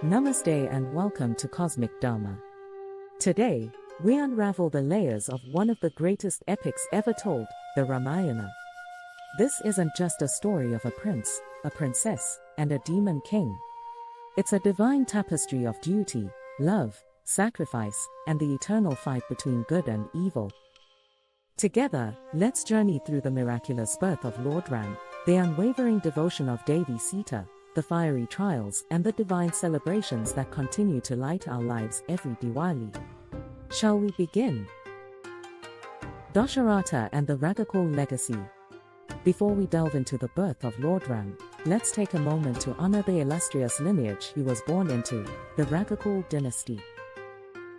Namaste and welcome to Cosmic Dharma. Today, we unravel the layers of one of the greatest epics ever told, the Ramayana. This isn't just a story of a prince, a princess, and a demon king. It's a divine tapestry of duty, love, sacrifice, and the eternal fight between good and evil. Together, let's journey through the miraculous birth of Lord Rama, the unwavering devotion of Devi Sita, the fiery trials and the divine celebrations that continue to light our lives every Diwali. Shall we begin? Dasharatha and the Ragakul legacy. Before we delve into the birth of Lord Rama, let's take a moment to honor the illustrious lineage he was born into, the Ragakul dynasty.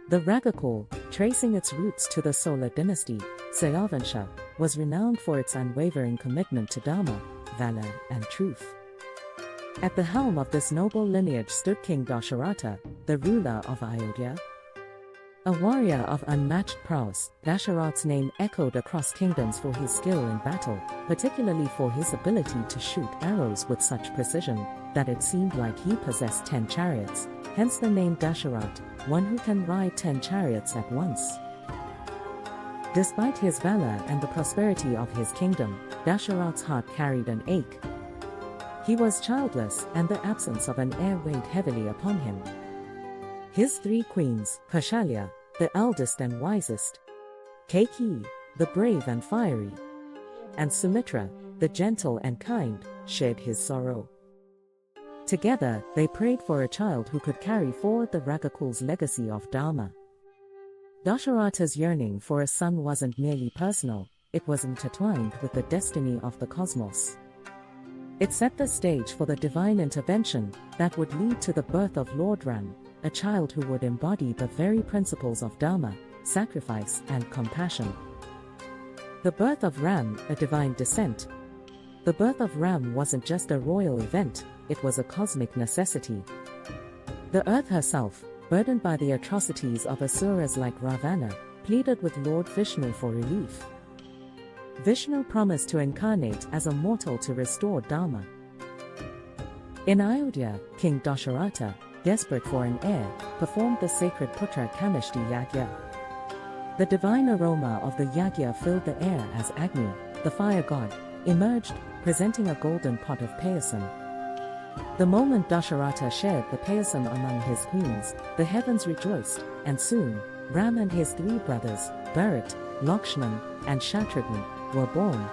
The Ragakul, tracing its roots to the Solar dynasty, Sayavansha, was renowned for its unwavering commitment to Dharma, valor, and truth. At the helm of this noble lineage stood King Dasharatha, the ruler of Ayodhya. A warrior of unmatched prowess, Dasharatha's name echoed across kingdoms for his skill in battle, particularly for his ability to shoot arrows with such precision that it seemed like he possessed 10 chariots, hence the name Dasharatha, one who can ride 10 chariots at once. Despite his valor and the prosperity of his kingdom, Dasharatha's heart carried an ache. He was childless, and the absence of an heir weighed heavily upon him. His 3 queens, Kaushalya, the eldest and wisest, Kaikeyi, the brave and fiery, and Sumitra, the gentle and kind, shared his sorrow. Together, they prayed for a child who could carry forward the Ragakul's legacy of Dharma. Dasharatha's yearning for a son wasn't merely personal, it was intertwined with the destiny of the cosmos. It set the stage for the divine intervention that would lead to the birth of Lord Rama, a child who would embody the very principles of Dharma, sacrifice, and compassion. The birth of Rama, a divine descent. The birth of Rama wasn't just a royal event, it was a cosmic necessity. The earth herself, burdened by the atrocities of asuras like Ravana, pleaded with Lord Vishnu for relief. Vishnu promised to incarnate as a mortal to restore Dharma. In Ayodhya, King Dasharatha, desperate for an heir, performed the sacred Putra Kamishti Yagya. The divine aroma of the Yagya filled the air as Agni, the fire god, emerged, presenting a golden pot of payasam. The moment Dasharatha shared the payasam among his queens, the heavens rejoiced, and soon, Rama and his 3 brothers, Bharat, Lakshmana, and Shatrughan, were born.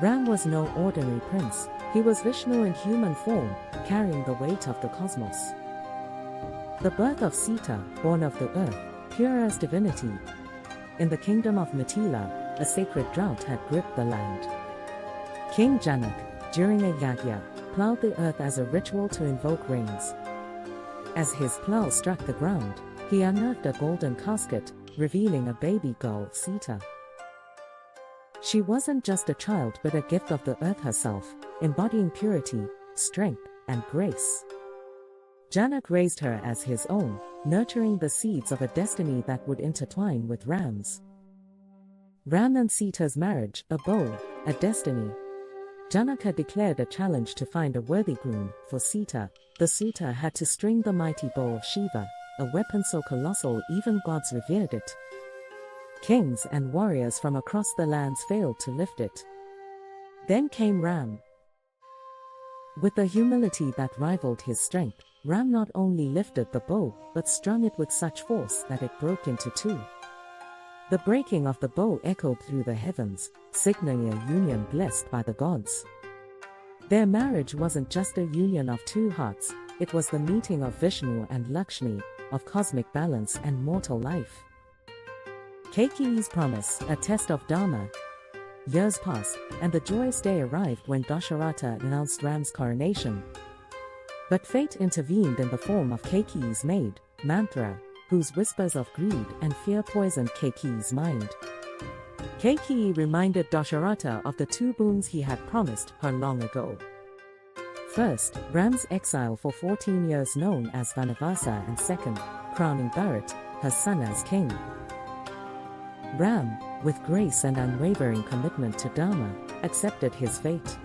Rama was no ordinary prince, he was Vishnu in human form, carrying the weight of the cosmos. The birth of Sita, born of the earth, pure as divinity. In the kingdom of Mithila, a sacred drought had gripped the land. King Janak, during a yagya, plowed the earth as a ritual to invoke rains. As his plow struck the ground, he unearthed a golden casket, revealing a baby girl, Sita. She wasn't just a child but a gift of the earth herself, embodying purity, strength, and grace. Janak raised her as his own, nurturing the seeds of a destiny that would intertwine with Rama's. Rama and Sita's marriage, a bow, a destiny. Janak had declared a challenge to find a worthy groom for Sita. The suitor had to string the mighty bow of Shiva, a weapon so colossal even gods revered it. Kings and warriors from across the lands failed to lift it. Then came Rama. With a humility that rivaled his strength, Rama not only lifted the bow, but strung it with such force that it broke into 2. The breaking of the bow echoed through the heavens, signaling a union blessed by the gods. Their marriage wasn't just a union of 2 hearts, it was the meeting of Vishnu and Lakshmi, of cosmic balance and mortal life. Kaikeyi's promise, a test of Dharma. Years passed, and the joyous day arrived when Dasharatha announced Rama's coronation. But fate intervened in the form of Kaikeyi's maid, Manthara, whose whispers of greed and fear poisoned Kaikeyi's mind. Kaikeyi reminded Dasharatha of the 2 boons he had promised her long ago. First, Rama's exile for 14 years known as Vanavasa, and second, crowning Bharat, her son, as king. Rama, with grace and unwavering commitment to Dharma, accepted his fate.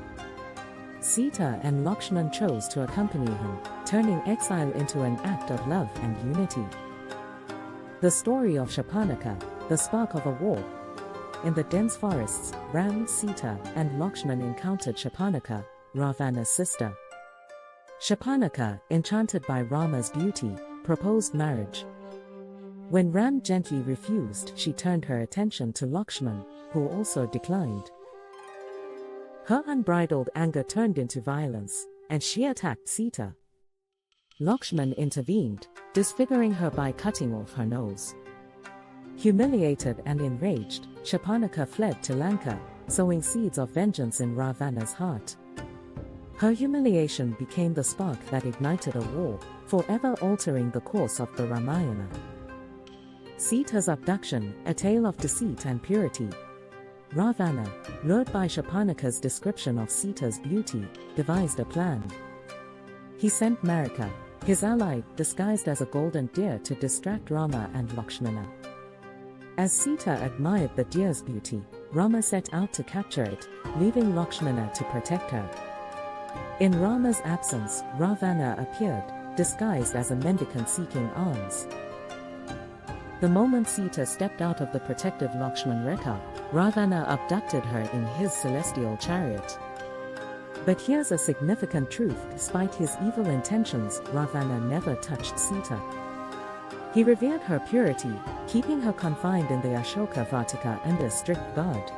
Sita and Lakshmana chose to accompany him, turning exile into an act of love and unity. The story of Shapanaka, the spark of a war. In the dense forests, Ram, Sita, and Lakshmana encountered Shapanaka, Ravana's sister. Shapanaka, enchanted by Rama's beauty, proposed marriage. When Ram gently refused, she turned her attention to Lakshmana, who also declined. Her unbridled anger turned into violence, and she attacked Sita. Lakshmana intervened, disfiguring her by cutting off her nose. Humiliated and enraged, Shapanaka fled to Lanka, sowing seeds of vengeance in Ravana's heart. Her humiliation became the spark that ignited a war, forever altering the course of the Ramayana. Sita's abduction, a tale of deceit and purity. Ravana, lured by Shapanaka's description of Sita's beauty, devised a plan. He sent Marika, his ally, disguised as a golden deer to distract Rama and Lakshmana. As Sita admired the deer's beauty, Rama set out to capture it, leaving Lakshmana to protect her. In Rama's absence, Ravana appeared, disguised as a mendicant seeking alms. The moment Sita stepped out of the protective Lakshmana Rekha, Ravana abducted her in his celestial chariot. But here's a significant truth: despite his evil intentions, Ravana never touched Sita. He revered her purity, keeping her confined in the Ashoka Vatika under strict guard.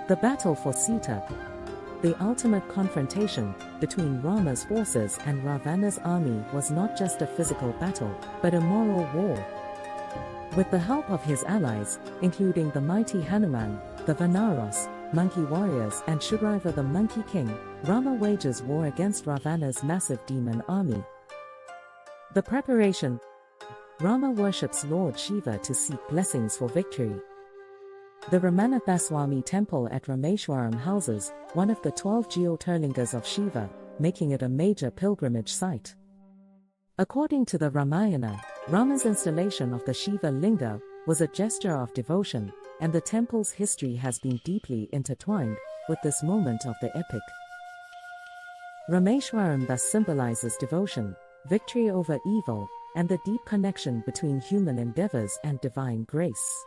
The battle for Sita, the ultimate confrontation between Rama's forces and Ravana's army, was not just a physical battle, but a moral war. With the help of his allies, including the mighty Hanuman, the Vanaros, monkey warriors, and Sugriva the Monkey King, Rama wages war against Ravana's massive demon army. The preparation: Rama worships Lord Shiva to seek blessings for victory. The Ramanathaswamy temple at Rameshwaram houses one of the 12 Jyotirlingas of Shiva, making it a major pilgrimage site. According to the Ramayana, Rama's installation of the Shiva Linga was a gesture of devotion, and the temple's history has been deeply intertwined with this moment of the epic. Rameshwaram thus symbolizes devotion, victory over evil, and the deep connection between human endeavors and divine grace.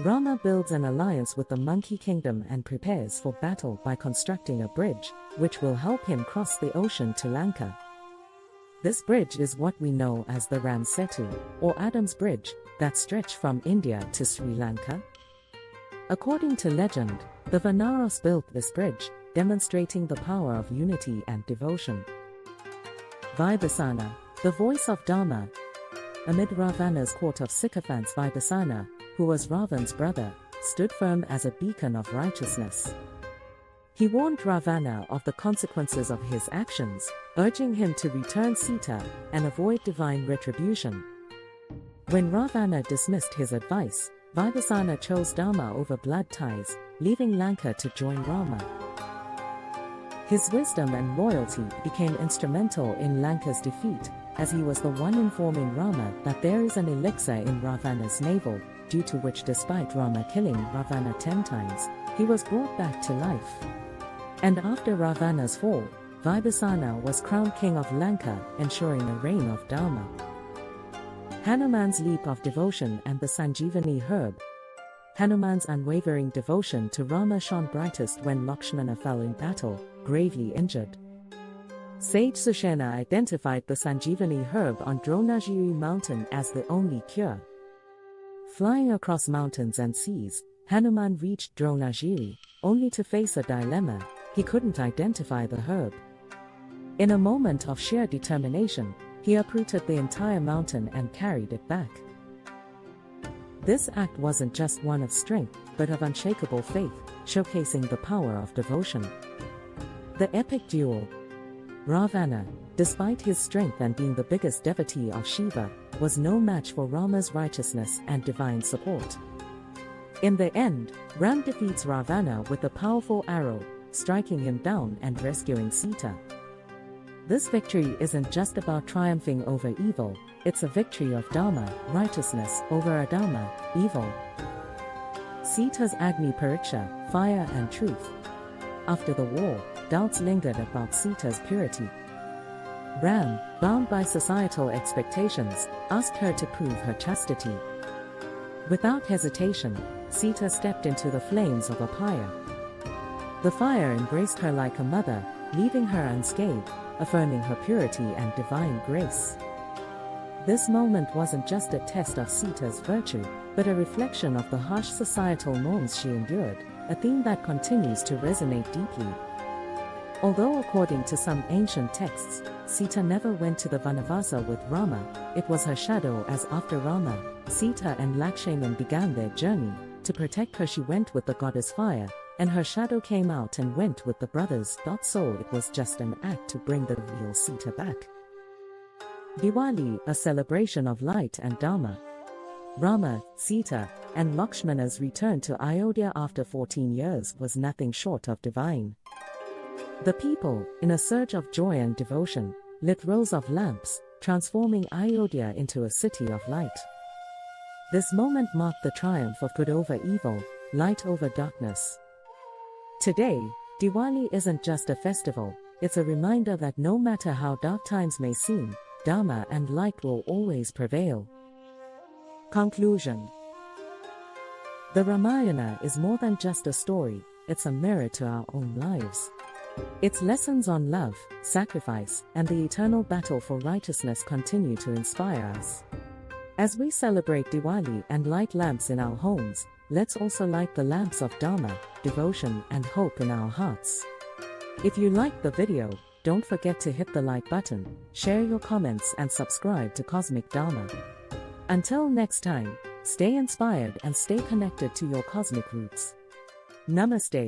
Rama builds an alliance with the Monkey Kingdom and prepares for battle by constructing a bridge, which will help him cross the ocean to Lanka. This bridge is what we know as the Ram Setu, or Adam's Bridge, that stretched from India to Sri Lanka. According to legend, the Vanaros built this bridge, demonstrating the power of unity and devotion. Vibhasana, the voice of Dharma. Amid Ravana's court of sycophants, Vibhasana, who was Ravan's brother, stood firm as a beacon of righteousness. He warned Ravana of the consequences of his actions, urging him to return Sita and avoid divine retribution. When Ravana dismissed his advice, Vibhasana chose Dharma over blood ties, leaving Lanka to join Rama. His wisdom and loyalty became instrumental in Lanka's defeat, as he was the one informing Rama that there is an elixir in Ravana's navel, due to which, despite Rama killing Ravana 10 times, he was brought back to life. And after Ravana's fall, Vibhasana was crowned king of Lanka, ensuring a reign of Dharma. Hanuman's leap of devotion and the Sanjeevani herb. Hanuman's unwavering devotion to Rama shone brightest when Lakshmana fell in battle, gravely injured. Sage Sushena identified the Sanjeevani herb on Dronagiri mountain as the only cure. Flying across mountains and seas, Hanuman reached Dronagiri, only to face a dilemma: he couldn't identify the herb. In a moment of sheer determination, he uprooted the entire mountain and carried it back. This act wasn't just one of strength, but of unshakable faith, showcasing the power of devotion. The epic duel. Ravana, despite his strength and being the biggest devotee of Shiva, was no match for Rama's righteousness and divine support. In the end, Ram defeats Ravana with a powerful arrow, striking him down and rescuing Sita. This victory isn't just about triumphing over evil, it's a victory of Dharma, righteousness, over Adharma, evil. Sita's Agni Pariksha, fire and truth. After the war, doubts lingered about Sita's purity. Ram, bound by societal expectations, asked her to prove her chastity. Without hesitation, Sita stepped into the flames of a pyre. The fire embraced her like a mother, leaving her unscathed, affirming her purity and divine grace. This moment wasn't just a test of Sita's virtue, but a reflection of the harsh societal norms she endured, a theme that continues to resonate deeply. Although according to some ancient texts, Sita never went to the Vanavasa with Rama, it was her shadow as after Rama, Sita and Lakshmana began their journey. To protect her she went with the goddess fire, and her shadow came out and went with the brothers. So it was just an act to bring the real Sita back. Diwali, a celebration of light and Dharma. Rama, Sita, and Lakshmana's return to Ayodhya after 14 years was nothing short of divine. The people, in a surge of joy and devotion, lit rows of lamps, transforming Ayodhya into a city of light. This moment marked the triumph of good over evil, light over darkness. Today, Diwali isn't just a festival, it's a reminder that no matter how dark times may seem, Dharma and light will always prevail. Conclusion. The Ramayana is more than just a story, it's a mirror to our own lives. Its lessons on love, sacrifice, and the eternal battle for righteousness continue to inspire us. As we celebrate Diwali and light lamps in our homes, let's also light the lamps of Dharma, devotion, and hope in our hearts. If you liked the video, don't forget to hit the like button, share your comments, and subscribe to Cosmic Dharma. Until next time, stay inspired and stay connected to your cosmic roots. Namaste.